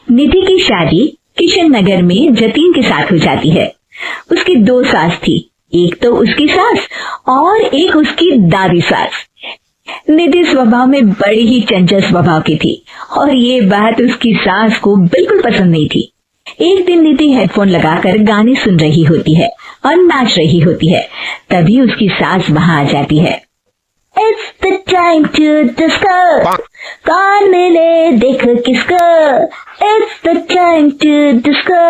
निधि की शादी किशन नगर में जतीन के साथ हो जाती है। उसकी 2 सास थी, एक तो उसकी सास और एक उसकी दादी सास। निधि स्वभाव में बड़ी ही चंचल स्वभाव की थी और ये बात उसकी सास को बिल्कुल पसंद नहीं थी। एक दिन निधि हेडफोन लगाकर गाने सुन रही होती है और नाच रही होती है। तभी उसकी सास वहां आ जाती है। It's the time to disco, कौन मिले देख किसको, It's the time to disco।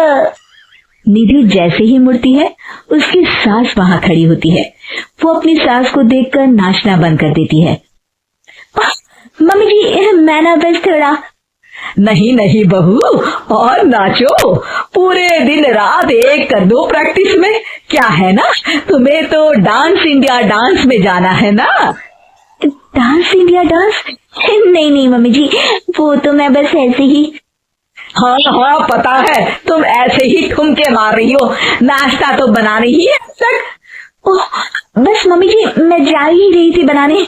निधि जैसे ही मुड़ती है, उसकी सास वहां खड़ी होती है। वो अपनी सास को देखकर नाचना बंद कर देती है। मम्मी जी, मैं ना बस थोड़ा। नहीं नहीं बहू, और नाचो, पूरे दिन रात एक कर दो प्रैक्टिस में। क्या है ना, तुम्हें तो डांस इंडिया डांस में जाना है ना। Dance India dance? नहीं नहीं मम्मी जी, वो तो मैं बस ऐसे ही। हाँ हाँ पता है, तुम ऐसे ही ठुमके मार रही हो, नाश्ता तो बना रही है अब तक। ओह, बस मम्मी जी, मैं जा ही रही थी बनाने।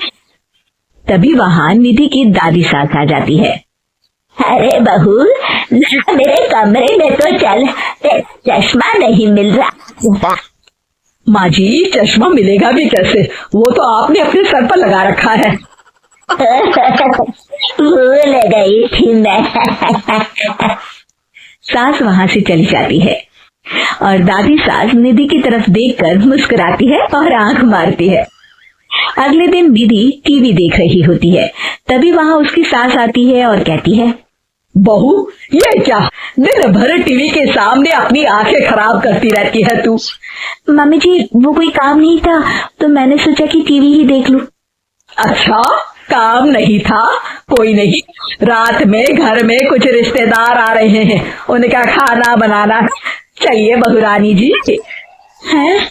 तभी वहां निधि की दादी सास आ जाती है। अरे बहू, मेरे कमरे में तो चल, चश्मा नहीं मिल रहा। माँ जी, चश्मा मिलेगा भी कैसे, वो तो आपने अपने सर पर लगा रखा है। भूल गई थी मैं। सास वहां से चली जाती है और दादी सास निधि की तरफ देखकर मुस्कुराती है और आंख मारती है। अगले दिन निधि टीवी देख रही होती है। तभी वहां उसकी सास आती है और कहती है, बहू ये क्या, दिन भर टीवी के सामने अपनी आंखें खराब करती रहती है तू। मम्मी जी, वो कोई काम नहीं था तो मैंने सोचा कि टीवी ही देख लूं। अच्छा, काम नहीं था, कोई नहीं, रात में घर में कुछ रिश्तेदार आ रहे हैं, उनका खाना बनाना है। चलिए बहुरानी जी। हैं?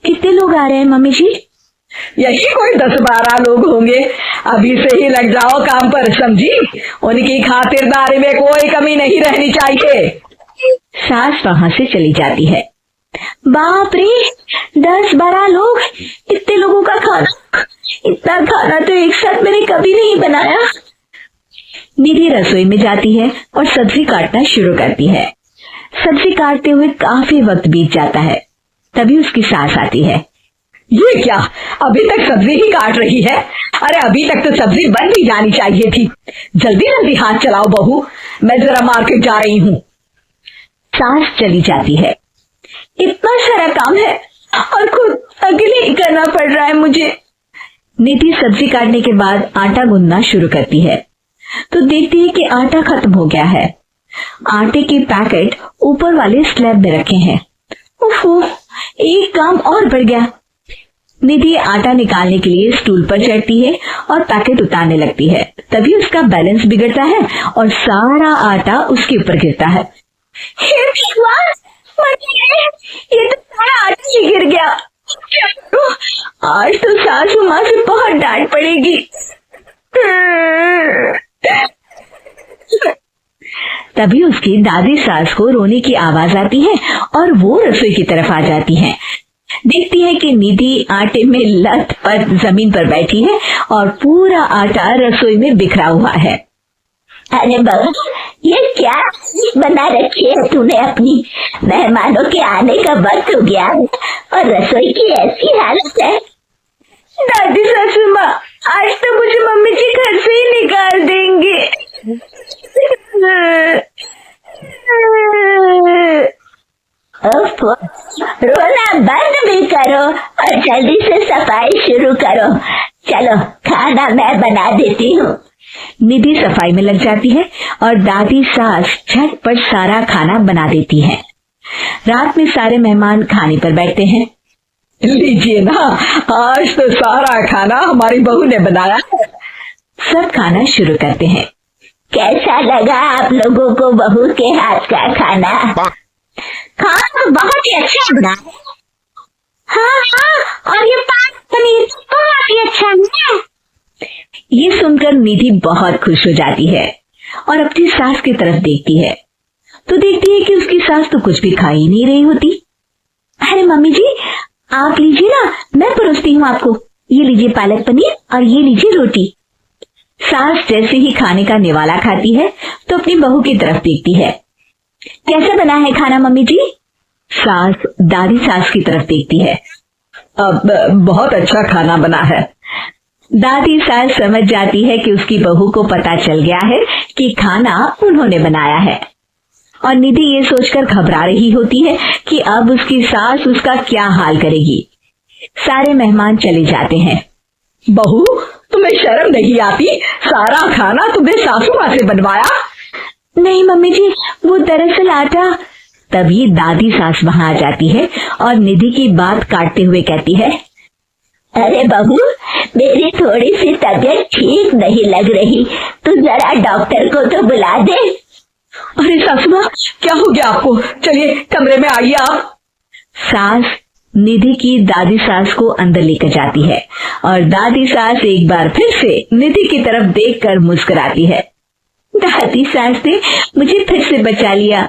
कितने लोग आ रहे हैं मम्मी जी? यही कोई 10-12 लोग होंगे। अभी से ही लग जाओ काम पर, समझी। उनकी खातिरदारी में कोई कमी नहीं रहनी चाहिए। सास वहां से चली जाती है। बाप रे, 10-12 लोग, इतने लोगों का खाना, इतना खाना तो एक साथ मैंने कभी नहीं बनाया। निधि रसोई में जाती है और सब्जी काटना शुरू करती है। सब्जी काटते हुए काफी वक्त बीत जाता है। तभी उसकी सास आती है। ये क्या, अभी तक सब्जी ही काट रही है? अरे अभी तक तो सब्जी बन भी जानी चाहिए थी। जल्दी जल्दी हाथ चलाओ बहू, मैं जरा मार्केट जा रही हूँ। सास चली जाती है। इतना सारा काम है और खुद अकेले ही करना पड़ रहा है मुझे। निधि सब्जी काटने के बाद आटा गूंदना शुरू करती है तो देखती है कि आटा खत्म हो गया है। आटे के पैकेट ऊपर वाले स्लैब में रखे हैं। ओहो, एक काम और बढ़ गया। निधि आटा निकालने के लिए स्टूल पर चढ़ती है और पैकेट उतारने लगती है। तभी उसका बैलेंस बिगड़ता है और सारा आटा उसके ऊपर गिरता है। हे भगवान, ये तो सारा आटा ही गिर गया। आज तो सासू माँ से बहुत डांट पड़ेगी। तभी उसकी दादी सास को रोने की आवाज आती है और वो रसोई की तरफ आ जाती है। देखती है कि निधि आटे में लथपथ जमीन पर बैठी है और पूरा आटा रसोई में बिखरा हुआ है। अरे बहू, ये क्या बना रखी है तूने अपनी? मेहमानों के आने का वक्त हो गया है और रसोई की ऐसी हालत है। दादी सासू माँ, आज तो मुझे मम्मी जी घर से ही निकाल देंगे। रोना बंद भी करो और जल्दी से सफाई शुरू करो। चलो, खाना मैं बना देती हूँ। निधि सफाई में लग जाती है और दादी सास झटपट सारा खाना बना देती है। रात में सारे मेहमान खाने पर बैठते हैं। लीजिए ना, आज तो सारा खाना हमारी बहू ने बनाया है। सब खाना शुरू करते हैं। कैसा लगा आप लोगों को बहू के हाथ का खाना? खाना बहुत ही अच्छा बना है। हाँ हाँ, और ये पालक पनीर बहुत ही अच्छा है। ये सुनकर निधि बहुत खुश हो जाती है और अपनी सास की तरफ देखती है तो देखती है कि उसकी सास तो कुछ भी खा ही नहीं रही होती। अरे मम्मी जी, आप लीजिए ना, मैं परोसती हूँ आपको। ये लीजिए पालक पनीर और ये लीजिए रोटी। सास जैसे ही खाने का निवाला खाती है तो अपनी बहू की तरफ देखती है कैसा बना है खाना मम्मी जी? सास दादी सास की तरफ देखती है। अब बहुत अच्छा खाना बना है। दादी सास समझ जाती है कि उसकी बहू को पता चल गया है कि खाना उन्होंने बनाया है, और निधि ये सोचकर घबरा रही होती है कि अब उसकी सास उसका क्या हाल करेगी। सारे मेहमान चले जाते हैं। बहू, तुम्हें शर्म नहीं आती? सारा खाना तुम्हें सासू माँ से बनवाया? नहीं मम्मी जी, वो दरअसल आटा। तभी दादी सास वहां आ जाती है और निधि की बात काटते हुए कहती है, अरे बहू, मेरी थोड़ी सी तबीयत ठीक नहीं लग रही, तू जरा डॉक्टर को तो बुला दे। अरे सासू माँ, क्या हो गया आपको? चलिए कमरे में आइए आप। सास निधि की दादी सास को अंदर लेकर जाती है और दादी सास एक बार फिर से निधि की तरफ देखकर मुस्कुराती है। दादी सास ने मुझे फिर से बचा लिया।